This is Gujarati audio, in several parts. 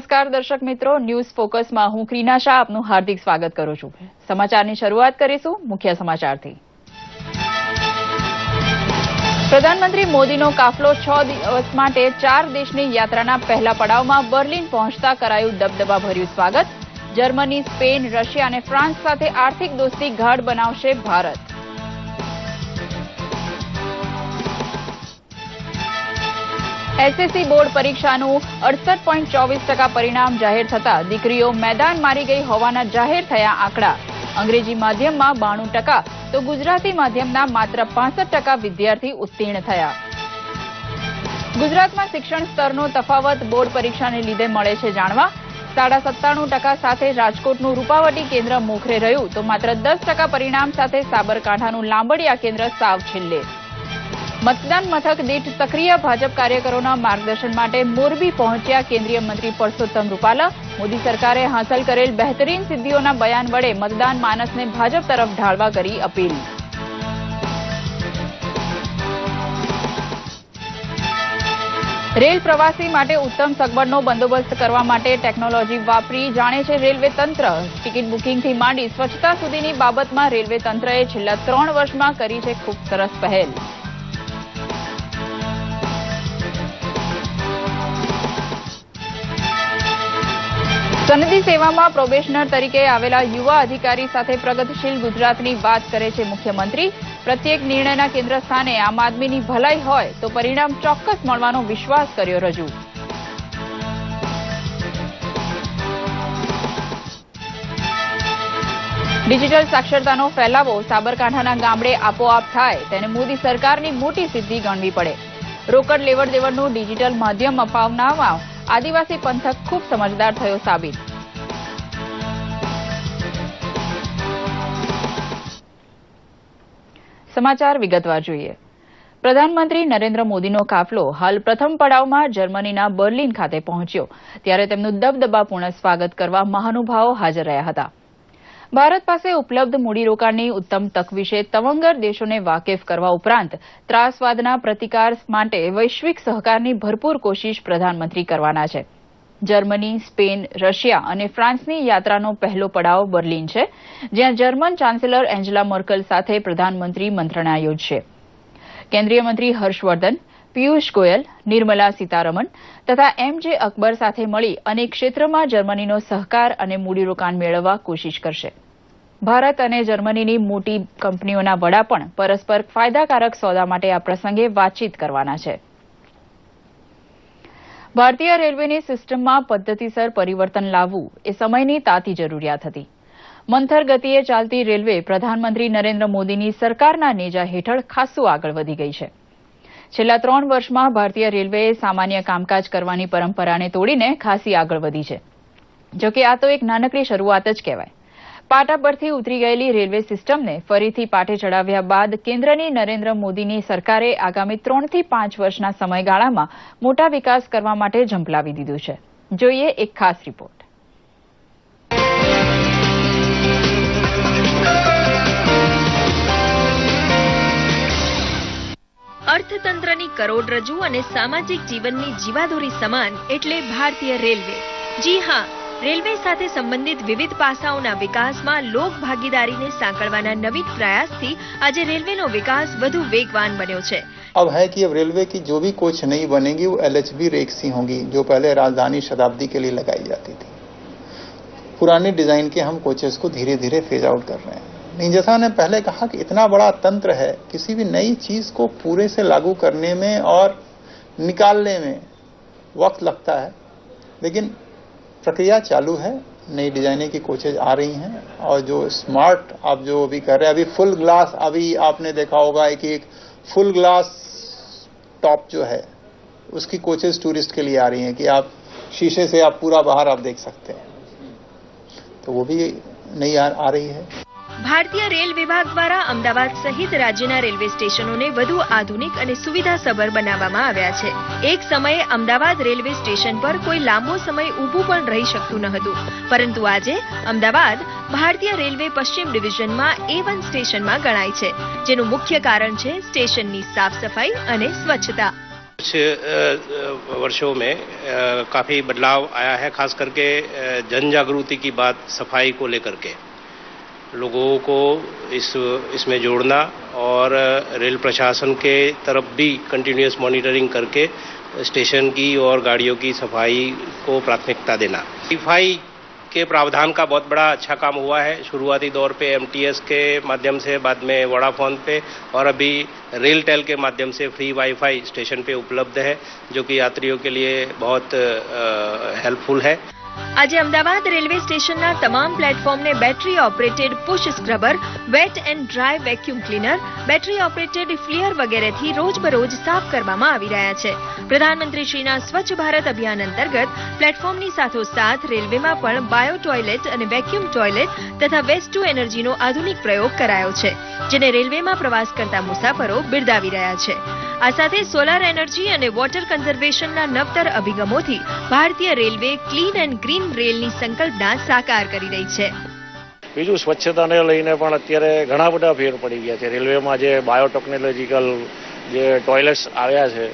નમસ્કાર દર્શક મિત્રો, ન્યૂઝ ફોકસમાં હું ક્રીના શાહ આપનું હાર્દિક સ્વાગત કરું છું. સમાચારની શરૂઆત કરીશું મુખ્ય સમાચારથી. પ્રધાનમંત્રી મોદીનો કાફલો 6 દિવસ માટે 4 દેશની યાત્રાના પહેલા પડાવમાં બર્લિન પહોંચતા કરાયું દબદબાભર્યું સ્વાગત. જર્મની, સ્પેન, રશિયા અને ફ્રાન્સ સાથે આર્થિક દોસ્તી ગાઢ બનાવશે ભારત. એસએસસી બોર્ડ પરીક્ષાનું 68.24% પરિણામ જાહેર થતા દીકરીઓ મેદાન મારી ગઈ હોવાના જાહેર થયા આંકડા. અંગ્રેજી માધ્યમમાં 92%, તો ગુજરાતી માધ્યમના માત્ર 65% વિદ્યાર્થી ઉત્તીર્ણ થયા. ગુજરાતમાં શિક્ષણ સ્તરનો તફાવત બોર્ડ પરીક્ષાને લીધે મળે છે જાણવા. 97% સાથે રાજકોટનું રૂપાવટી કેન્દ્ર મોખરે રહ્યું, તો માત્ર 10% પરિણામ સાથે સાબરકાંઠાનું લાંબડિયા કેન્દ્ર સાવ છેલ્લે. મતદાન મથક દીઠ સક્રિય ભાજપ કાર્યકરોના માર્ગદર્શન માટે મોરબી પહોંચ્યા કેન્દ્રીય મંત્રી પરસોત્તમ રૂપાલા. મોદી સરકારે હાંસલ કરેલ બહેતરીન સિદ્ધિઓના બયાન વડે મતદાન માનસને ભાજપ તરફ ઢાળવા કરી અપીલ. રેલ પ્રવાસી માટે ઉત્તમ સગવડનો બંદોબસ્ત કરવા માટે ટેકનોલોજી વાપરી જાણે છે રેલવે તંત્ર. ટિકિટ બુકિંગથી માંડી સ્વચ્છતા સુધીની બાબતમાં રેલવે તંત્રએ છેલ્લા 3 વર્ષમાં કરી છે ખૂબ સરસ પહેલ. સનદી સેવામાં પ્રોબેશનર તરીકે આવેલા યુવા અધિકારી સાથે પ્રગતિશીલ ગુજરાતની વાત કરે છે મુખ્યમંત્રી. પ્રત્યેક નિર્ણયના કેન્દ્ર સ્થાને આમ આદમીની ભલાઈ હોય તો પરિણામ ચોક્કસ મળવાનો વિશ્વાસ કર્યો રજૂ. ડિજિટલ સાક્ષરતાનો ફેલાવો સાબરકાંઠાના ગામડે આપોઆપ થાય તેને મોદી સરકારની મોટી સિદ્ધિ ગણવી પડે. રોકડ લેવડ દેવડનું ડિજિટલ માધ્યમ અપનાવવામાં આદિવાસી પંથક ખૂબ સમજદાર થયો સાબિત. સમાચાર વિગતવાર જોઈએ. પ્રધાનમંત્રી નરેન્દ્ર મોદીનો કાફલો હાલ પ્રથમ પડાવમાં જર્મનીના બર્લિન ખાતે પહોંચ્યો, ત્યારે તેમનું દબદબાપૂર્ણ સ્વાગત કરવા મહાનુભાવો હાજર રહ્યા હતા. ભારત પાસે ઉપલબ્ધ મૂડીરોકાણની ઉત્તમ તક વિશે તવંગર દેશોને વાકેફ કરવા ઉપરાંત ત્રાસવાદના પ્રતિકાર માટે વૈશ્વિક સહકારની ભરપૂર કોશિશ પ્રધાનમંત્રી કરવાના છે. જર્મની, સ્પેન, રશિયા અને ફ્રાન્સની યાત્રાનો પહેલો પડાવ બર્લિન છે, જ્યાં જર્મન ચાન્સેલર એન્જેલા મર્કલ સાથે પ્રધાનમંત્રી મંત્રણા યોજશે. કેન્દ્રીય મંત્રી હર્ષવર્ધન, પિયુષ ગોયલ, નિર્મલા સીતારમણ તથા એમજે અકબર સાથે મળી અનેક ક્ષેત્રમાં જર્મનીનો સહકાર અને મૂડીરોકાણ મેળવવા કોશિશ કરશે. ભારત અને જર્મનીની મોટી કંપનીઓના વડા પણ પરસ્પર ફાયદાકારક સોદા માટે આ પ્રસંગે વાતચીત કરવાના છે. ભારતીય રેલવેની સિસ્ટમમાં પદ્ધતિસર પરિવર્તન લાવવું એ સમયની તાતી જરૂરિયાત હતી. મંથર ગતિએ ચાલતી રેલવે પ્રધાનમંત્રી નરેન્દ્ર મોદીની સરકારના નેજા હેઠળ ખાસ્સું આગળ વધી ગઈ છે. છેલ્લા 3 વર્ષમાં ભારતીય રેલવેએ સામાન્ય કામકાજ કરવાની પરંપરાને તોડીને ખાસી આગળ વધી છે. જોકે આ તો એક નાનકડી શરૂઆત જ કહેવાય. પાટા પરથી ઉતરી ગયેલી રેલવે સિસ્ટમને ફરીથી પાટે ચડાવ્યા બાદ કેન્દ્રની નરેન્દ્ર મોદીની સરકારે આગામી 3 થી 5 વર્ષના સમયગાળામાં મોટા વિકાસ કરવા માટે ઝંપલાવી દીધું છે. જોઈએ એક ખાસ રિપોર્ટ. અર્થતંત્રની કરોડરજ્જુ અને સામાજિક જીવનની જીવાદોરી સમાન એટલે ભારતીય રેલવે. જી હા, રેલવે સાથે સંબંધિત વિવિધ પાસાઓના વિકાસમાં લોક ભાગીદારીને સાંકળવાના નવીન પ્રયાસથી આજે રેલવેનો વિકાસ વધુ વેગવાન બન્યો છે. अब है कि अब रेलवे की जो भी कोच नई बनेगी वो LHB रेक्स ही होंगी, जो पहले राजधानी शताब्दी के लिए लगाई जाती थी. पुरानी डिजाइन के हम कोचेस को धीरे धीरे फेज आउट कर रहे हैं. नहीं, जैसा मैंने पहले कहा कि इतना बड़ा तंत्र है, किसी भी नई चीज को पूरे से लागू करने में और निकालने में वक्त लगता है, लेकिन प्रक्रिया चालू है. नई डिजाइनिंग की कोचेज आ रही हैं और जो स्मार्ट आप जो अभी कर रहे हैं, अभी फुल ग्लास, अभी आपने देखा होगा कि एक फुल ग्लास टॉप जो है उसकी कोचेज टूरिस्ट के लिए आ रही हैं कि आप शीशे से आप पूरा बाहर आप देख सकते हैं, तो वो भी नई आ रही है. ભારતીય રેલ વિભાગ દ્વારા અમદાવાદ સહિત રાજ્યના રેલવે સ્ટેશનોને વધુ આધુનિક અને સુવિધાસભર બનાવવામાં આવ્યા છે. એક સમયે અમદાવાદ રેલવે સ્ટેશન પર કોઈ લાંબો સમય ઊભું પણ રહી શકતું ન હતું, પરંતુ આજે અમદાવાદ ભારતીય રેલવે પશ્ચિમ ડિવિઝનમાં A1 સ્ટેશનમાં ગણાય છે, જેનું મુખ્ય કારણ છે સ્ટેશનની સાફ સફાઈ અને સ્વચ્છતા. कुछ वर्षों में काफ़ी बदलाव आया है, खास करके जन जागृति की बात सफाई को लेकर के लोगों को इसमें जोड़ना और रेल प्रशासन के तरफ भी कंटिन्यूअस मॉनिटरिंग करके स्टेशन की और गाड़ियों की सफाई को प्राथमिकता देना। वाईफाई के प्रावधान का बहुत बड़ा अच्छा काम हुआ है। शुरुआती दौर पे एमटीएस के माध्यम से, बाद में वोडाफोन पे और अभी रेलटेल के माध्यम से फ्री वाईफाई स्टेशन पे उपलब्ध है, जो कि यात्रियों के लिए बहुत हेल्पफुल है। આજે અમદાવાદ રેલવે સ્ટેશનના તમામ પ્લેટફોર્મને battery operated push scrubber, wet and dry vacuum cleaner, battery operated ફ્લિયર વગેરેથી રોજબરોજ સાફ કરવામાં આવી રહ્યા છે. પ્રધાનમંત્રીશ્રીના સ્વચ્છ ભારત અભિયાન અંતર્ગત પ્લેટફોર્મની સાથોસાથ રેલવેમાં પણ બાયો ટોયલેટ અને વેક્યુમ ટોયલેટ તથા વેસ્ટ ટુ એનર્જીનો આધુનિક પ્રયોગ કરાયો છે, જેને રેલવેમાં પ્રવાસ કરતા મુસાફરો બિરદાવી રહ્યા છે. આ સાથે સોલાર એનર્જી અને વોટર કન્ઝર્વેશનના નવતર અભિગમોથી ભારતીય રેલવે ક્લીન એન્ડ ગ્રીન રેલની સંકલ્પના સાકાર કરી રહી છે. બીજું સ્વચ્છતાને લઈને પણ અત્યારે ઘણા બધા ફેર પડી ગયા છે. રેલવેમાં જે બાયોટેકનોલોજીકલ જે ટોયલેટ્સ આવ્યા છે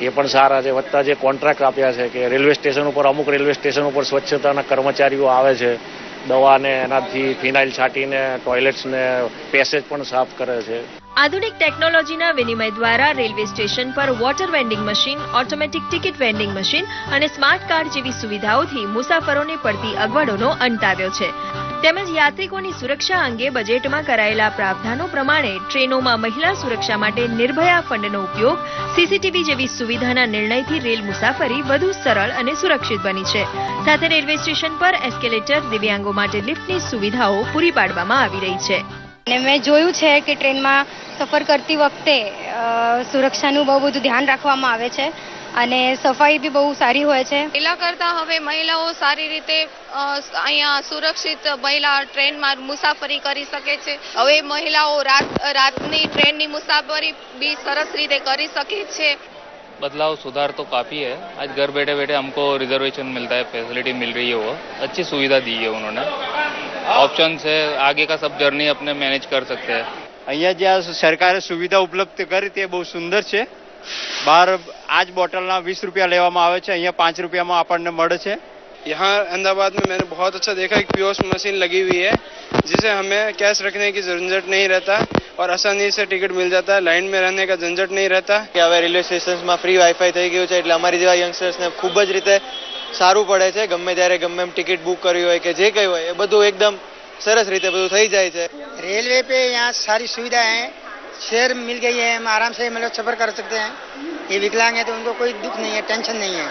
એ પણ સારા છે. વત્તા જે કોન્ટ્રાક્ટ આપ્યા છે કે રેલવે સ્ટેશન ઉપર, અમુક રેલવે સ્ટેશન ઉપર સ્વચ્છતાના કર્મચારીઓ આવે છે, દવાને એનાથી ફિનાઇલ છાંટીને ટોયલેટ્સને પેસેજ પણ સાફ કરે છે. આધુનિક ટેકનોલોજીના વિનિમય દ્વારા રેલવે સ્ટેશન પર water vending machine, automatic ticket vending machine અને સ્માર્ટ કાર્ડ જેવી સુવિધાઓથી મુસાફરોને પડતી અગવડોનો અંત આવ્યો છે. તેમજ યાત્રિકોની સુરક્ષા અંગે બજેટમાં કરાયેલા પ્રાવધાનો પ્રમાણે ટ્રેનોમાં મહિલા સુરક્ષા માટે નિર્ભયા ફંડનો ઉપયોગ, સીસીટીવી જેવી સુવિધાના નિર્ણયથી રેલ મુસાફરી વધુ સરળ અને સુરક્ષિત બની છે. સાથે રેલવે સ્ટેશન પર એસ્કેલેટર, દિવ્યાંગો માટે લિફ્ટની સુવિધાઓ પૂરી પાડવામાં આવી રહી છે. અને મેં જોયું છે કે ટ્રેનમાં સફર કરતી વખતે સુરક્ષાનું બહુ બધું ધ્યાન રાખવામાં આવે છે અને સફાઈ બી બહુ સારી હોય છે. પહેલા કરતા હવે મહિલાઓ સારી રીતે અહીંયા સુરક્ષિત મહિલા ટ્રેનમાં મુસાફરી કરી શકે છે. હવે મહિલાઓ રાતની ટ્રેનની મુસાફરી બી સરસ રીતે કરી શકે છે. बदलाव सुधार तो काफ़ी है. आज घर बैठे बैठे हमको रिजर्वेशन मिलता है, फैसिलिटी मिल रही है, वो अच्छी सुविधा दी है उन्होंने. ऑप्शन है, आगे का सब जर्नी अपने मैनेज कर सकते हैं. અહીંયા જે સરકારે સુવિધા ઉપલબ્ધ કરી તે બહુ સુંદર છે. બહાર આ જ બોટલના 20 રૂપિયા લેવામાં આવે છે, અહીંયા 5 રૂપિયામાં આપણને મળે છે. यहाँ अहमदाबाद में मैंने बहुत अच्छा देखा, एक पीओएस मशीन लगी हुई है जिसे हमें कैश रखने की झंझट नहीं रहता और आसानी से टिकट मिल जाता है. लाइन में रहने का झंझट नहीं रहता. કે હવે રેલવે સ્ટેશન્સમાં ફ્રી વાઈફાઈ થઈ ગયું છે એટલે અમારી જેવા યંગસ્ટર્સને ખૂબ જ રીતે સારું પડે છે. ગમે ત્યારે ગમે એમ ટિકિટ બુક કરવી હોય કે જે કંઈ હોય એ બધું એકદમ સરસ રીતે બધું થઈ જાય છે. रेलवे पे यहाँ सारी सुविधाएं हैं, शेयर मिल गई है, हम आराम से मतलब सफर कर सकते हैं. ये विकलांग है तो उनको कोई दुख नहीं है, टेंशन नहीं है.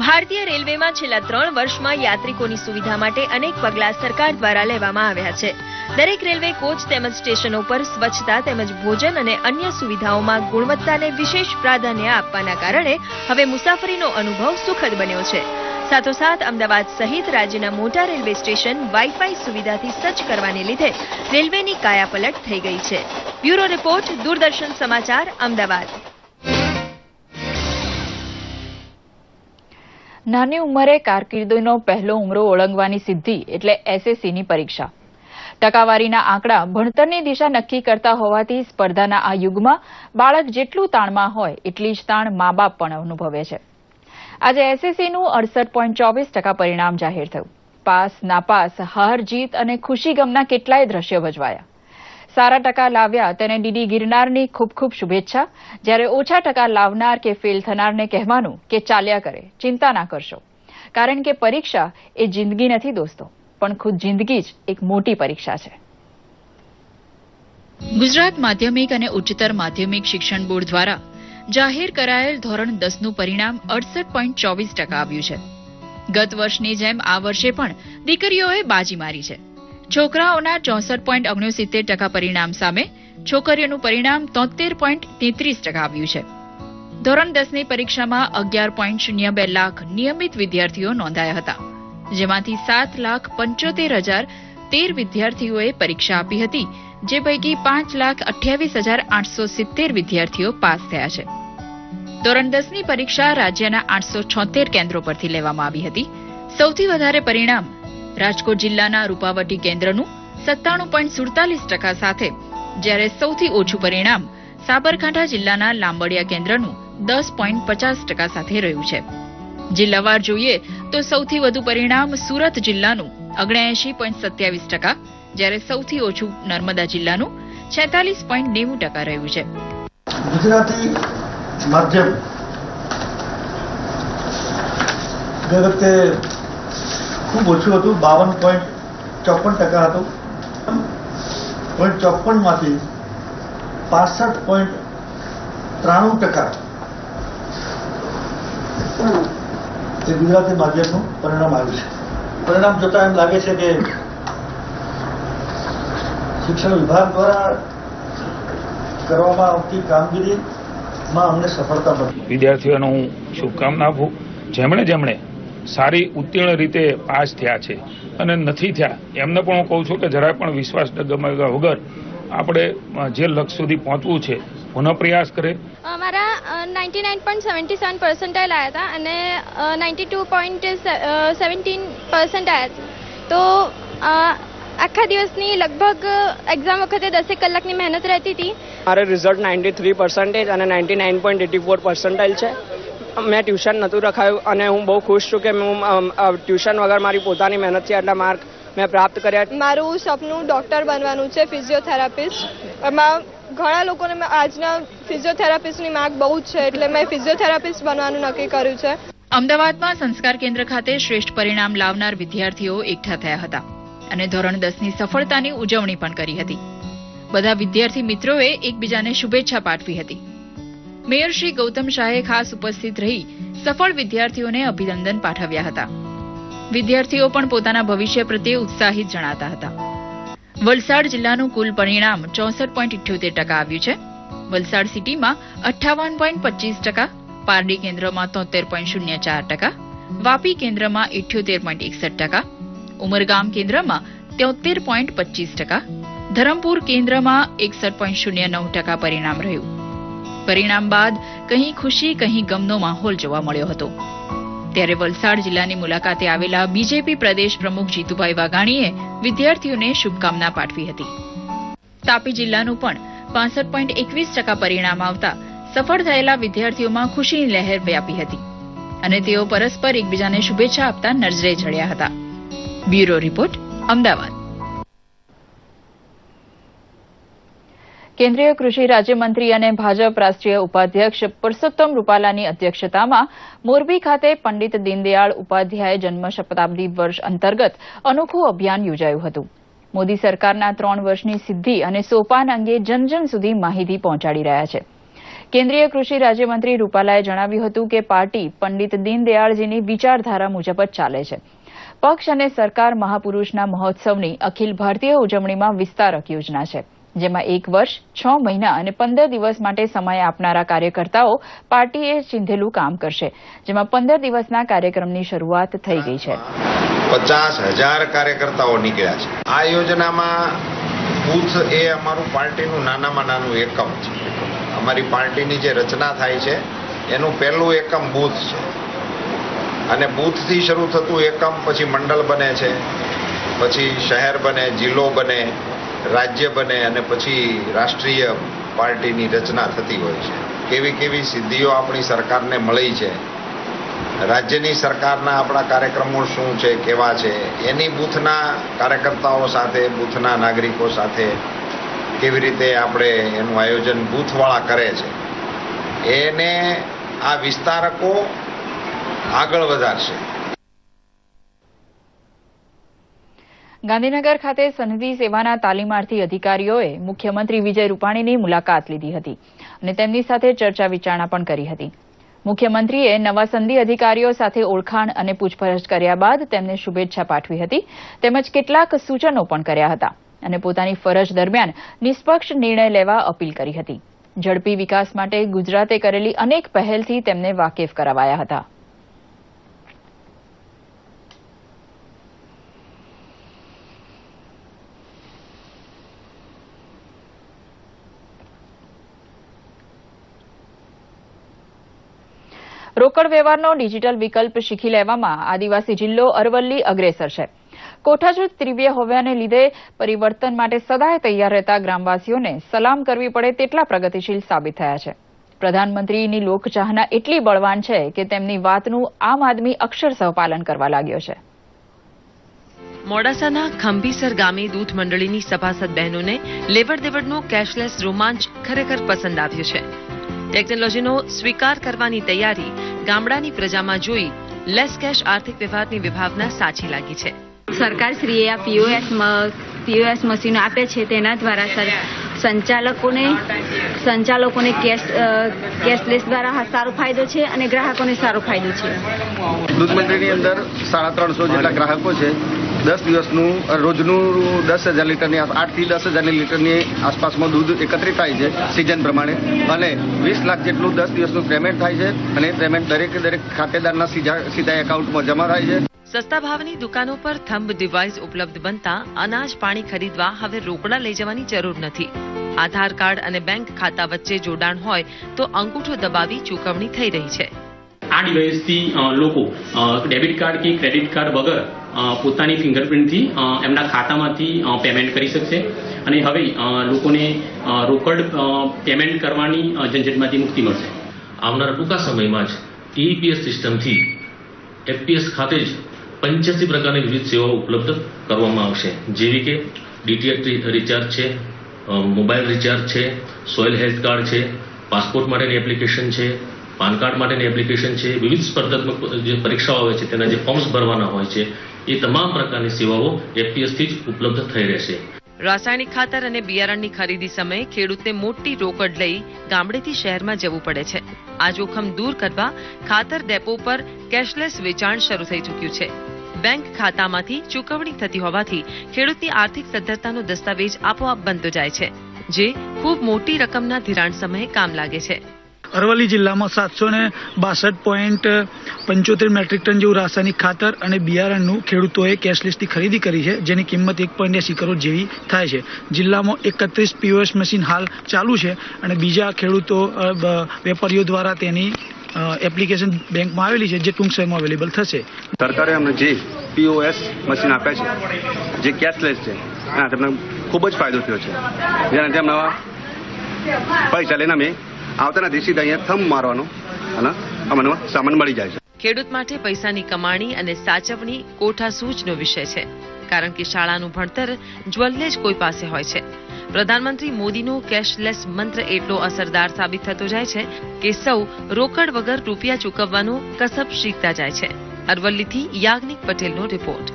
ભારતીય રેલવેમાં છેલ્લા 3 વર્ષમાં યાત્રિકોની સુવિધા માટે અનેક પગલાં સરકાર દ્વારા લેવામાં આવ્યા છે. દરેક રેલવે કોચ તેમજ સ્ટેશનો પર સ્વચ્છતા તેમજ ભોજન અને અન્ય સુવિધાઓમાં ગુણવત્તાને વિશેષ પ્રાધાન્ય આપવાના કારણે હવે મુસાફરીનો અનુભવ સુખદ બન્યો છે. સાથોસાથ અમદાવાદ સહિત રાજ્યના મોટા રેલવે સ્ટેશન વાઈફાઈ સુવિધાથી સજ્જ કરવાને લીધે રેલવેની કાયાપલટ થઈ ગઈ છે. બ્યુરો રિપોર્ટ, દૂરદર્શન સમાચાર, અમદાવાદ. નાની ઉંમરે કારકિર્દીનો પહેલો ઉમરો ઓળંગવાની સિદ્ધિ એટલે એસએસસીની પરીક્ષા. ટકાવારીના આંકડા ભણતરની દિશા નક્કી કરતા હોવાથી સ્પર્ધાના આ યુગમાં બાળક જેટલું તાણમાં હોય એટલી જ તાણ મા બાપ પણ અનુભવે છે. આજે એસએસસીનું 68.24% પરિણામ જાહેર થયું. પાસ, નાપાસ, હાર જીત અને ખુશી ગમના કેટલાય દ્રશ્યો ભજવાયા. સારા ટકા લાવ્યા તેને ડીડી ગિરનારની ખૂબ ખૂબ શુભેચ્છા. જ્યારે ઓછા ટકા લાવનાર કે ફેલ થનારને કહેવાનું કે ચાલ્યા કરે, ચિંતા ના કરશો. કારણ કે પરીક્ષા એ જિંદગી નથી દોસ્તો, પણ ખુદ જિંદગી જ એક મોટી પરીક્ષા છે. ગુજરાત માધ્યમિક અને ઉચ્ચતર માધ્યમિક શિક્ષણ બોર્ડ દ્વારા જાહેર કરાયેલ ધોરણ 10નું પરિણામ 68.24% આવ્યું છે. ગત વર્ષની જેમ આ વર્ષે પણ દીકરીઓએ બાજી મારી છે. છોકરાઓના 64.69% પરિણામ સામે છોકરીઓનું પરિણામ 73.33% આવ્યું છે. ધોરણ 10ની પરીક્ષામાં 11.02 લાખ નિયમિત વિદ્યાર્થીઓ નોંધાયા હતા, જેમાંથી 7,75,013 વિદ્યાર્થીઓએ પરીક્ષા આપી હતી, જે પૈકી 5,28,870 વિદ્યાર્થીઓ પાસ થયા છે. ધોરણ 10ની પરીક્ષા રાજ્યના 876 કેન્દ્રો પરથી લેવામાં આવી હતી. સૌથી વધારે પરિણામ રાજકોટ જિલ્લાના રૂપાવટી કેન્દ્રનું 97.47% સાથે, જ્યારે સૌથી ઓછું પરિણામ સાબરકાંઠા જિલ્લાના લાંબડિયા કેન્દ્રનું 10.50% સાથે રહ્યું છે. જિલ્લાવાર જોઈએ તો સૌથી વધુ પરિણામ સુરત જિલ્લાનું 79.27%, જ્યારે સૌથી ઓછું નર્મદા જિલ્લાનું 46.90% રહ્યું છે. ગુજરાતી માધ્યમ ગઈ વખતે ખૂબ ઓછું હતું, 52.54% હતું. 54માંથી 65.93% એ ગુજરાતી માધ્યમનું પરિણામ આવ્યું છે. પરિણામ જોતા એમ લાગે છે કે શિક્ષણ વિભાગ દ્વારા કરવામાં આવતી કામગીરીમાં અમને સફળતા મળી. વિદ્યાર્થીઓને હું શુભકામના આપું, જેમણે સારી ઉત્તીર્ણ રીતે પાસ થયા છે અને નથી થયા એમને પણ હું કહું છું કે જરાય પણ વિશ્વાસ ડગમગ્યા વગર આપણે જે લક્ષ્ય સુધી પહોંચવું છે પુનઃ પ્રયાસ કરે. અમારા 99.77% આવ્યા હતા અને 92.17% આવ્યા હતા. તો આખા દિવસની લગભગ એક્ઝામ વખતે 10 કલાકની મહેનત રહેતી હતી. મારે રિઝલ્ટ 93% અને 99.84% છે. મેં ટ્યુશન નહોતું રખાયું અને હું બહુ ખુશ છું કે હું ટ્યુશન વગર મારી પોતાની મહેનતથી આટલા માર્ક મેં પ્રાપ્ત કર્યા. મારું સપનું ડૉક્ટર બનવાનું છે, ફિઝિયોથેરાપિસ્ટ. એમાં ઘણા લોકોને આજના ફિઝિયોથેરાપિસ્ટની માંગ બહુ જ છે, એટલે મેં ફિઝિયોથેરાપિસ્ટ બનવાનું નક્કી કર્યું છે. અમદાવાદમાં સંસ્કાર કેન્દ્ર ખાતે શ્રેષ્ઠ પરિણામ લાવનાર વિદ્યાર્થીઓ એકઠા થયા હતા અને ધોરણ 10ની સફળતાની ઉજવણી પણ કરી હતી. બધા વિદ્યાર્થી મિત્રોએ એકબીજાને શુભેચ્છા પાઠવી હતી. મેયર શ્રી ગૌતમ શાહે ખાસ ઉપસ્થિત રહી સફળ વિદ્યાર્થીઓને અભિનંદન પાઠવ્યા હતા. વિદ્યાર્થીઓ પણ પોતાના ભવિષ્ય પ્રત્યે ઉત્સાહિત જણાતા હતા. વલસાડ જિલ્લાનું કુલ પરિણામ 64.78% આવ્યું છે. વલસાડ સિટીમાં 58.25%, પારડી કેન્દ્રમાં 73.04%, વાપી કેન્દ્રમાં 78.61%, ઉમરગામ કેન્દ્રમાં 73.25%, ધરમપુર કેન્દ્રમાં 61.09% પરિણામ રહ્યું. પરિણામ બાદ કહી ખુશી કહી ગમનો માહોલ જોવા મળ્યો હતો. ત્યારે વલસાડ જિલ્લાની મુલાકાતે આવેલા બીજેપી પ્રદેશ પ્રમુખ જીતુભાઈ વાઘાણીએ વિદ્યાર્થીઓને શુભકામના પાઠવી હતી. તાપી જિલ્લાનું પણ 65.21% પરિણામ આવતા સફળ થયેલા વિદ્યાર્થીઓમાં ખુશીની લહેર વ્યાપી હતી અને તેઓ પરસ્પર એકબીજાને શુભેચ્છા આપતા નજરે ચડ્યા હતા. Bureau report, Ahmedabad. કેન્દ્રીય કૃષિ રાજ્યમંત્રી અને ભાજપ રાષ્ટ્રીય ઉપાધ્યક્ષ પરસોત્તમ રૂપાલાની અધ્યક્ષતામાં મોરબી ખાતે પંડિત દીનદયાળ ઉપાધ્યાય જન્મ શતાબ્દી વર્ષ અંતર્ગત અનોખું અભિયાન યોજાયું હતું. મોદી સરકારના 3 વર્ષની સિદ્ધિ અને સોપાન અંગે જન સુધી માહિતી પહોંચાડી રહ્યા છે. કેન્દ્રીય કૃષિ રાજ્યમંત્રી રૂપાલાએ જણાવ્યું હતું કે પાર્ટી પંડિત દીનદયાળજીની વિચારધારા મુજબ જ ચાલે છે. પક્ષ અને સરકાર મહાપુરુષના મહોત્સવની અખિલ ભારતીય ઉજવણીમાં વિસ્તારક યોજના છે, જેમાં 1 વર્ષ, 6 મહિના અને 15 દિવસ માટે સમય આપનારા કાર્યકર્તાઓ પાર્ટીએ ચિંધેલું કામ કરશે, જેમાં 15 દિવસના કાર્યક્રમની શરૂઆત થઈ ગઈ છે. 50,000 કાર્યકર્તાઓ નીકળ્યા છે. આ યોજનામાં બૂથ એ અમારું પાર્ટીનું નાનામાં નાનું એકમ છે. અમારી પાર્ટીની જે રચના થાય છે એનું પહેલું એકમ બૂથ છે અને બૂથથી શરૂ થતું એકમ પછી મંડળ બને છે, પછી શહેર બને, જિલ્લો બને, રાજ્ય બને અને પછી રાષ્ટ્રીય પાર્ટીની રચના થતી હોય છે. કેવી કેવી સિદ્ધિઓ આપણી સરકારને મળી છે, રાજ્યની સરકારના આપણા કાર્યક્રમો શું છે, કેવા છે, એની બૂથના કાર્યકર્તાઓ સાથે, બૂથના નાગરિકો સાથે કેવી રીતે આપણે એનું આયોજન બૂથવાળા કરે છે, એને આ વિસ્તારકો આગળ વધારશે. ગાંધીનગર ખાતે સનદી સેવાના તાલીમાર્થી અધિકારીઓએ મુખ્યમંત્રી વિજય રૂપાણીની મુલાકાત લીધી હતી અને તેમની સાથે ચર્ચા વિચારણા પણ કરી હતી. મુખ્યમંત્રીએ નવા સનદી અધિકારીઓ સાથે ઓળખાણ અને પૂછપરછ કર્યા બાદ તેમને શુભેચ્છા પાઠવી હતી, તેમજ કેટલાક સૂચનો પણ કર્યા હતા અને પોતાની ફરજ દરમિયાન નિષ્પક્ષ નિર્ણય લેવા અપીલ કરી હતી. ઝડપી વિકાસ માટે ગુજરાતે કરેલી અનેક પહેલથી તેમને વાકેફ કરાવાયા હતા. રોકડ વ્યવહારનો ડિજિટલ વિકલ્પ શીખી લેવામાં આદિવાસી જિલ્લો અરવલ્લી અગ્રેસર છે. કોઠાજૂથ તીવ્ર હોવાને લીધે પરિવર્તન માટે સદાય તૈયાર રહેતા ગ્રામવાસીઓને સલામ કરવી પડે તેટલા પ્રગતિશીલ સાબિત થયા છે. પ્રધાનમંત્રીની લોકચાહના એટલી બળવાન છે કે તેમની વાતનું આમ આદમી અક્ષરશઃ પાલન કરવા લાગ્યો છે. મોડાસાના ખંભીસર ગામે દૂધ મંડળીની સભાસદ બહેનોને લેવડ દેવડનો કેશલેસ રોમાંચ ખરેખર પસંદ આવ્યો છે. ટેકનોલોજીનો સ્વીકાર કરવાની તૈયારી ગામડાની પ્રજામાં જોઈ લેસ કેશ આર્થિક વ્યવહારની વિભાવના સાચી લાગી છે. સરકારશ્રીએ આ પીઓએસ મશીનો આપ્યા છે તેના દ્વારા સંચાલકોને કેશલેસ દ્વારા સારો ફાયદો છે અને ગ્રાહકોને સારો ફાયદો છે. દૂધ મંડળીની અંદર 350 જેટલા ગ્રાહકો છે. 10 દિવસનું રોજનું 10,000 લીટરની 8 થી 10,000 લીટરની આસપાસમાં દૂધ એકત્રિત થાય છે સિઝન પ્રમાણે અને 20 લાખ જેટલું 10 દિવસનું પેમેન્ટ થાય છે અને પેમેન્ટ દરેક ખાતેદારના સીધા એકાઉન્ટમાં જમા થાય છે. સસ્તા ભાવની દુકાનો પર થંબ ડિવાઇસ ઉપલબ્ધ બનતા અનાજ પાણી ખરીદવા હવે રોકડા લઈ જવાની જરૂર નથી. આધાર કાર્ડ અને બેંક ખાતા વચ્ચે જોડાણ હોય તો અંગૂઠો દબાવી ચૂકવણી થઈ રહી છે. આ ડિવાઇસથી લોકો ડેબિટ કાર્ડ કે ક્રેડિટ કાર્ડ વગર પોતાની ફિંગરપ્રિન્ટથી એમના ખાતામાંથી પેમેન્ટ કરી શકશે અને હવે લોકોને રોકડ પેમેન્ટ કરવાની ઝંઝટમાંથી મુક્તિ મળશે. આવનારા ટૂંકા સમયમાં જ EPS સિસ્ટમથી FPS ખાતે જ 85 પ્રકારની વિવિધ સેવાઓ ઉપલબ્ધ કરવામાં આવશે, જેવી કે DTH રિચાર્જ છે, મોબાઈલ રિચાર્જ છે, સોઇલ હેલ્થ કાર્ડ છે, પાસપોર્ટ માટેની એપ્લિકેશન છે, પાન કાર્ડ માટેની એપ્લિકેશન છે, વિવિધ સ્પર્ધાત્મક જે પરીક્ષાઓ આવે છે તેના જે ફોર્મ્સ ભરવાના હોય છે એ તમામ પ્રકારની સેવાઓ FPS થી જ ઉપલબ્ધ થઈ રહેશે. રાસાયણિક ખાતર અને બિયારણની ખરીદી સમયે ખેડૂતને મોટી રોકડ લઈ ગામડેથી શહેરમાં જવું પડે છે. આ જોખમ દૂર કરવા ખાતર ડેપો પર કેશલેસ વેચાણ શરૂ થઈ ચૂક્યું છે. બેંક ખાતામાંથી ચૂકવણી થતી હોવાથી ખેડૂતની આર્થિક સદ્ધરતાનો દસ્તાવેજ આપોઆપ બનતો જાય છે, જે ખૂબ મોટી રકમના ધિરાણ સમયે કામ લાગે છે. અરવલ્લી જિલ્લામાં 762.75 મેટ્રિક ટન જેવું રાસાયણિક ખાતર અને બિયારણનું ખેડૂતોએ કેશલેસથી ખરીદી કરી છે, જેની કિંમત 1.80 કરોડ જેવી થાય છે. જિલ્લામાં 31 POS મશીન હાલ ચાલુ છે અને બીજા ખેડૂતો વેપારીઓ દ્વારા તેની એપ્લિકેશન બેંકમાં આવેલી છે, જે ટૂંક સમયમાં અવેલેબલ થશે. સરકારે અમને જે POS મશીન આપ્યા છે, જે કેશલેસ છે, તેમને ખૂબ જ ફાયદો થયો છે. જેનાથી અમને પૈસા લઈને અમે આવતા નથી, સીધા અહીંયા થંબ મારવાનો અને અમને સામાન મળી જાય છે. ખેડૂત માટે પૈસાની કમાણી અને સાચવણી કોઠાસૂઝનો વિષય છે, કારણ કે શાળાનું ભણતર જ્વલ્લે જ કોઈ પાસે હોય છે. પ્રધાનમંત્રી મોદીનો કેશલેસ મંત્ર એટલો અસરદાર સાબિત થતો જાય છે કે સૌ રોકડ વગર રૂપિયા ચૂકવવાનું કસબ શીખતા જાય છે. અરવલ્લીથી યાજ્ઞિક પટેલનો રિપોર્ટ.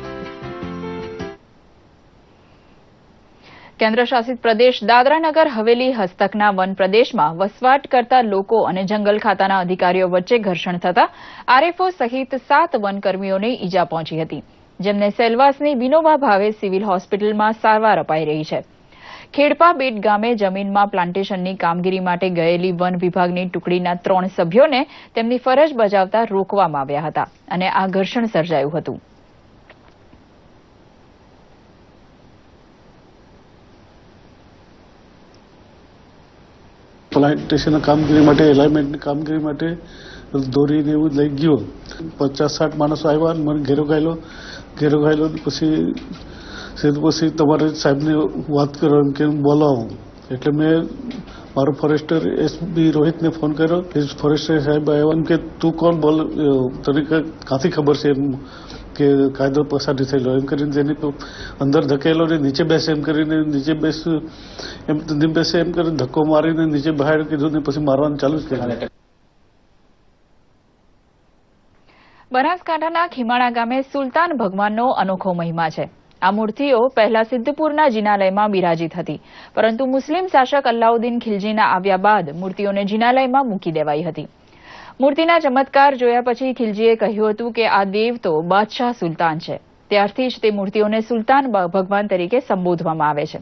કેન્દ્ર શાસિત પ્રદેશ દાદરાનગર હવેલી હસ્તકના વન પ્રદેશમાં વસવાટ કરતા લોકો અને જંગલ ખાતાના અધિકારીઓ વચ્ચે ઘર્ષણ થતા આરએફઓ સહિત 7 વનકર્મીઓને ઈજા પહોંચી હતી, જેમને સેલવાસની વિનોબા ભાવે સિવિલ હોસ્પિટલમાં સારવાર અપાઈ રહી છે. ખેડપા બેટ ગામે જમીનમાં પ્લાન્ટેશનની કામગીરી માટે ગયેલી વન વિભાગની ટુકડીના 3 સભ્યોને તેમની ફરજ બજાવતા રોકવામાં આવ્યા હતા અને આ ઘર્ષણ સર્જાયું હતું. પ્લાન્ટેશનની કામગીરી માટે એલાઇનમેન્ટની કામગીરી માટે દોરીને એવું લઈ ગયો. 50-60 માણસો આવ્યા, મને ઘેરો ગાયેલો પછી તમારે સાહેબને વાત કરો એમ કે બોલાવો. એટલે મેં મારો ફોરેસ્ટર SB રોહિતને ફોન કર્યો. ફોરેસ્ટર સાહેબ આવ્યા એમ કે તું કોણ બોલ, તને કાંથી ખબર છે એમ કે કાયદો પસાર થયેલો એમ કરીને જેની અંદર ધકેલો ને નીચે બેસે એમ કરીને નીચે બેસે એમ કરીને ધક્કો મારીને નીચે બહાર કીધું ને પછી મારવાનું ચાલુ જ કર્યું. બનાસકાંઠાના ખીમાણા ગામે સુલતાન ભગવાનનો અનોખો મહિમા છે. આ મૂર્તિઓ પહેલા સિદ્ધપુરના જિનાલયમાં બિરાજીત હતી, પરંતુ મુસ્લિમ શાસક અલાઉદ્દીન ખિલજીના આવ્યા બાદ મૂર્તિઓને જિનાલયમાં મૂકી દેવાઈ હતી. મૂર્તિના ચમત્કાર જોયા પછી ખિલજીએ કહ્યું હતું કે આ દેવ તો બાદશાહ સુલતાન છે. ત્યારથી જ તે મૂર્તિઓને સુલતાન ભગવાન તરીકે સંબોધવામાં આવે છે.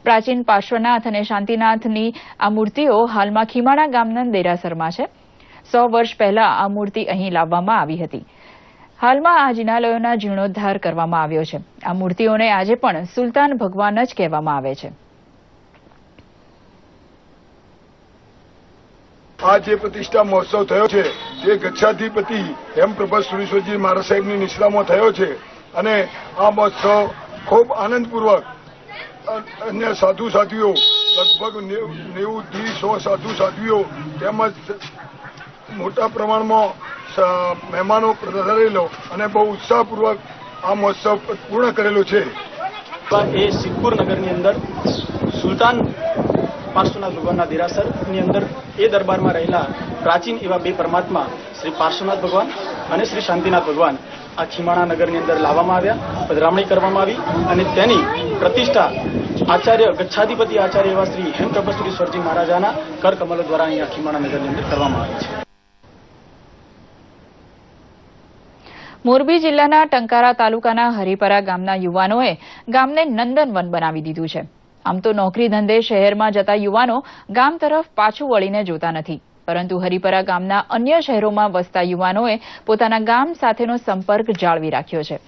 પ્રાચીન પાર્શ્વનાથ અને શાંતિનાથની આ મૂર્તિઓ હાલમાં ખીમાણા ગામના દેરાસરમાં છે. 100 વર્ષ પહેલા આ મૂર્તિ અહીં લાવવામાં આવી હતી. હાલમાં આ જિનાલયોના જીર્ણોદ્ધાર કરવામાં આવ્યો છે. આ મૂર્તિઓને આજે પણ સુલતાન ભગવાન જ કહેવામાં આવે છે. આ જે પ્રતિષ્ઠા મહોત્સવ થયો છે તે ગચ્છાધિપતિ હેમપ્રભાત સુરેશ્વરજી મહારાજ સાહેબની નિશ્રામાં થયો છે અને આ મહોત્સવ ખૂબ આનંદપૂર્વક અન્ય સાધુઓ લગભગ 90થી 100 સાધુ સાધ્વીઓ તેમજ મોટા પ્રમાણમાં મહેમાનો પધારેલો અને બહુ ઉત્સાહપૂર્વક આ મહોત્સવ પૂર્ણ કરેલો છે. એ સિદ્ધપુર નગરની અંદર સુલતાન પાર્શ્વનાથ ભગવાનના દેરાસરની અંદર એ દરબારમાં રહેલા પ્રાચીન એવા બે પરમાત્મા શ્રી પાર્શ્વનાથ ભગવાન અને શ્રી શાંતિનાથ ભગવાન આ ખીમાણા નગરની અંદર લાવવામાં આવ્યા, પધરામણી કરવામાં આવી અને તેની પ્રતિષ્ઠા આચાર્ય ગચ્છાધિપતિ આચાર્ય એવા શ્રી હેમપ્રભસ્વરી મહારાજાના કરકમલો દ્વારા અહીંયા ખીમાણા નગરની અંદર કરવામાં આવી છે. મોરબી જિલ્લાના ટંકારા તાલુકાના હરિપરા ગામના યુવાનોએ ગામને નંદનવન બનાવી દીધું છે. આમ તો નોકરી ધંધે શહેરમાં જતા યુવાનો ગામ તરફ પાછું વળીને જોતા નથી, પરંતુ હરિપરા ગામના અન્ય શહેરોમાં વસતા યુવાનોએ પોતાના ગામ સાથેનો સંપર્ક જાળવી રાખ્યો છે.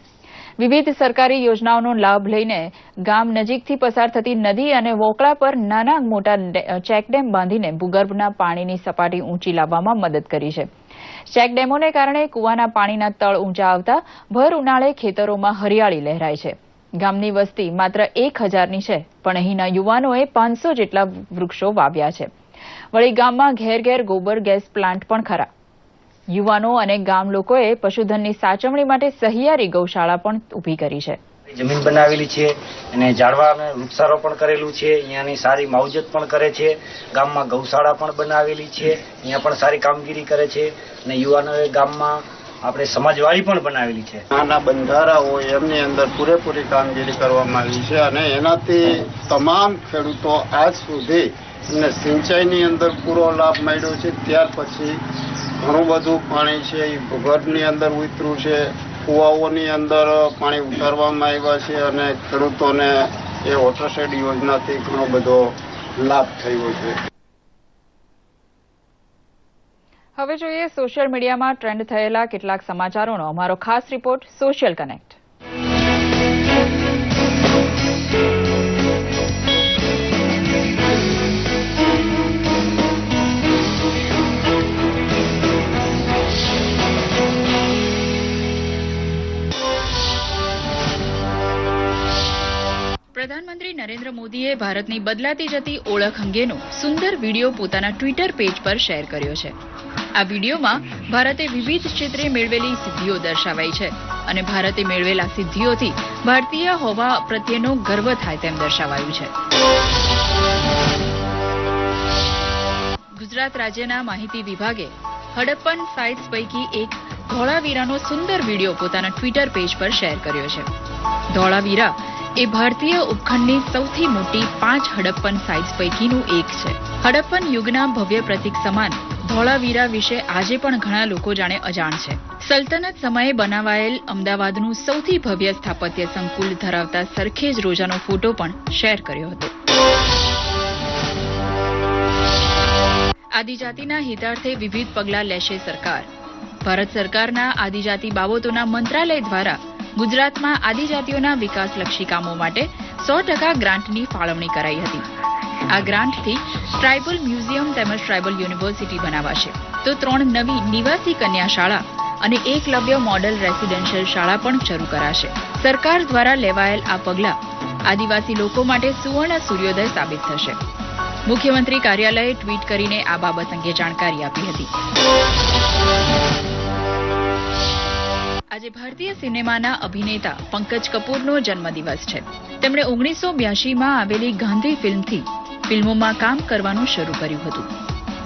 વિવિધ સરકારી યોજનાઓનો લાભ લઈને ગામ નજીકથી પસાર થતી નદી અને વોકળા પર નાના મોટા ચેકડેમ બાંધીને ભૂગર્ભના પાણીની સપાટી ઊંચી લાવવામાં મદદ કરી છે. ચેકડેમોને કારણે કૂવાના પાણીના તળ ઊંચા આવતા ભર ઉનાળે ખેતરોમાં હરિયાળી લહેરાય છે. ગામની વસ્તી માત્ર 1000ની છે, પણ અહીંના યુવાનોએ 500 જેટલા વૃક્ષો વાવ્યા છે. વળી ગામમાં ઘેર ઘેર ગોબર ગેસ પ્લાન્ટ પણ ખરા. યુવાનો અને ગામ લોકોએ પશુધનની સાચવણી માટે સહિયારી ગૌશાળા પણ ઊભી કરી છે. જમીન બનાવેલી છે અને ઝાડવા અને વૃક્ષારોપણ કરેલું છે. અહીંયાની સારી માવજત પણ કરે છે. ગામમાં ગૌશાળા પણ બનાવેલી છે, અહીંયા પણ સારી કામગીરી કરે છે અને યુવાનોએ ગામમાં આપણે સમાજવાડી પણ બનાવેલી છે. નાના બંધારા હોય એમની અંદર પૂરેપૂરી કામગીરી કરવામાં આવી છે અને એનાથી તમામ ખેડૂતો આજ સુધી એમને સિંચાઈની અંદર પૂરો લાભ મળ્યો છે. ત્યાર પછી ઘણું બધું પાણી છે એ ભૂગર્ભની અંદર ઉતર્યું છે, કુવાઓની અંદર પાણી ઉતારવામાં આવ્યા છે અને ખેડૂતોને એ વોટરશેડ યોજનાથી ઘણો બધો લાભ થયો છે. હવે જોઈએ સોશિયલ મીડિયામાં ટ્રેન્ડ થયેલા કેટલાક સમાચારોનો અમારો ખાસ રિપોર્ટ સોશિયલ કનેક્ટ. પ્રધાનમંત્રી નરેન્દ્ર મોદીએ ભારતની બદલાતી જતી ઓળખ અંગેનો સુંદર વિડીયો પોતાના ટ્વિટર પેજ પર શેર કર્યો છે. આ વિડીયોમાં ભારતે વિવિધ ક્ષેત્રે મેળવેલી સિદ્ધિઓ દર્શાવાઈ છે અને ભારતે મેળવેલા સિદ્ધિઓથી ભારતીય હોવા પ્રત્યેનો ગર્વ થાય તેમ દર્શાવાયું છે. ગુજરાત રાજ્યના માહિતી વિભાગે હડપ્પન સાઇટ્સ પૈકી એક ધોળાવીરાનો સુંદર વિડીયો પોતાના ટ્વિટર પેજ પર શેર કર્યો છે. ધોળાવીરા એ ભારતીય ઉપખંડની સૌથી મોટી 5 હડપ્પન સાઇટ્સ પૈકીનું એક છે. હડપ્પન યુગના ભવ્ય પ્રતીક સમાન ધોળાવીરા વિશે આજે પણ ઘણા લોકો જાણે અજાણ છે. સલ્તનત સમયે બનાવાયેલ અમદાવાદનું સૌથી ભવ્ય સ્થાપત્ય સંકુલ ધરાવતા સરખેજ રોજાનો ફોટો પણ શેર કર્યો હતો. આદિજાતિના હિતાર્થે વિવિધ પગલાં લેશે સરકાર. ભારત સરકારના આદિજાતિ બાબતોના મંત્રાલય દ્વારા ગુજરાતમાં આદિજાતિઓના વિકાસલક્ષી કામો માટે 100% ગ્રાન્ટની ફાળવણી કરાઈ હતી. આ ગ્રાન્ટથી ટ્રાઇબલ મ્યુઝિયમ તેમજ ટ્રાઇબલ યુનિવર્સિટી બનાવાશે, તો 3 નવી નિવાસી કન્યા શાળા અને એકલવ્ય મોડલ રેસિડેન્શિયલ શાળા પણ શરૂ કરાશે. સરકાર દ્વારા લેવાયેલ આ પગલાં આદિવાસી લોકો માટે સુવર્ણ સૂર્યોદય સાબિત થશે. મુખ્યમંત્રી કાર્યાલયે ટ્વીટ કરીને આ બાબત અંગે જાણકારી આપી હતી. આજે ભારતીય સિનેમાના અભિનેતા પંકજ કપૂરનો જન્મદિવસ છે. તેમણે 1982માં આવેલી ગાંધી ફિલ્મથી ફિલ્મોમાં કામ કરવાનું શરૂ કર્યું હતું.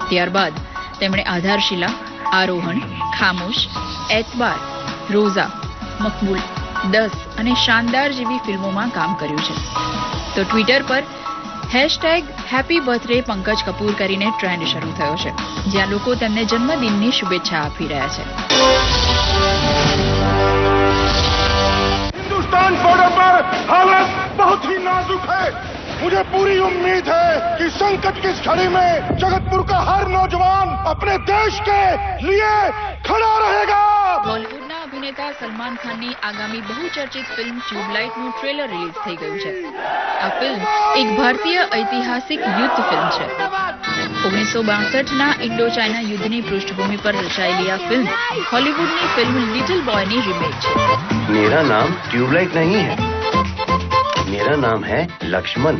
ત્યારબાદ તેમણે આધારશિલા, આરોહણ, ખામોશ, એતબાર, રોઝા, મકબૂલ, 10 અને શાનદાર જેવી ફિલ્મોમાં કામ કર્યું છે. તો ટ્વિટર પર #હેપી બર્થડે પંકજ કપૂર કરીને ટ્રેન્ડ શરૂ થયો છે, જ્યાં લોકો તેમને જન્મદિનની શુભેચ્છા આપી રહ્યા છે. हिंदुस्तान बॉर्डर पर हालत बहुत ही नाजुक है. मुझे पूरी उम्मीद है कि संकट की इस घड़ी में जगतपुर का हर नौजवान अपने देश के लिए खड़ा रहेगा. બોલિવૂડના અભિનેતા સલમાન ખાનની આગામી બહુચર્ચિત ફિલ્મ ટ્યુબલાઇટનું ટ્રેલર રિલીઝ થઈ ગયું છે. આ ફિલ્મ એક ભારતીય ઐતિહાસિક યુદ્ધ ફિલ્મ છે. 1962ના ઇન્ડો ચાઇના યુદ્ધની પૃષ્ઠભૂમિ પર રચાયેલી આ ફિલ્મ હોલિવૂડની ફિલ્મ લિટલ બોયની રીમેક છે. मेरा नाम ट्यूबलाइट नहीं है, मेरा नाम है लक्ष्मण.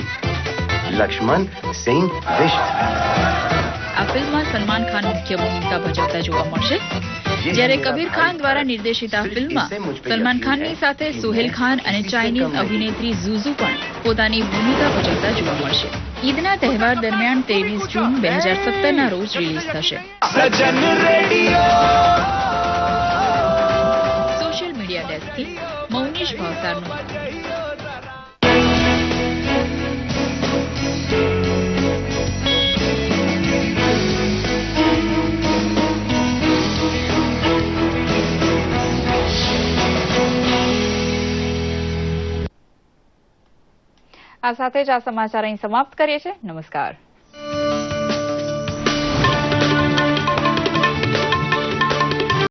लक्ष्मण सिंह विष्ट। આ ફિલ્મમાં સલમાન ખાન મુખ્ય ભૂમિકા ભજવતા જોવા મળશે, જ્યારે કબીર ખાન દ્વારા નિર્દેશિત આ ફિલ્મમાં સલમાન ખાનની સાથે સોહેલ ખાન અને ચાઇનીઝ અભિનેત્રી ઝુઝુ પણ પોતાની ભૂમિકા ભજવતા જોવા મળશે. ઈદના તહેવાર દરમિયાન 23 જૂન 2017ના રોજ રિલીઝ થશે. સોશિયલ મીડિયા ડેસ્કથી મૌનીશ ભાવસારનું આ સાથે જ આ સમાચાર અહીં સમાપ્ત કરીએ છીએ. નમસ્કાર.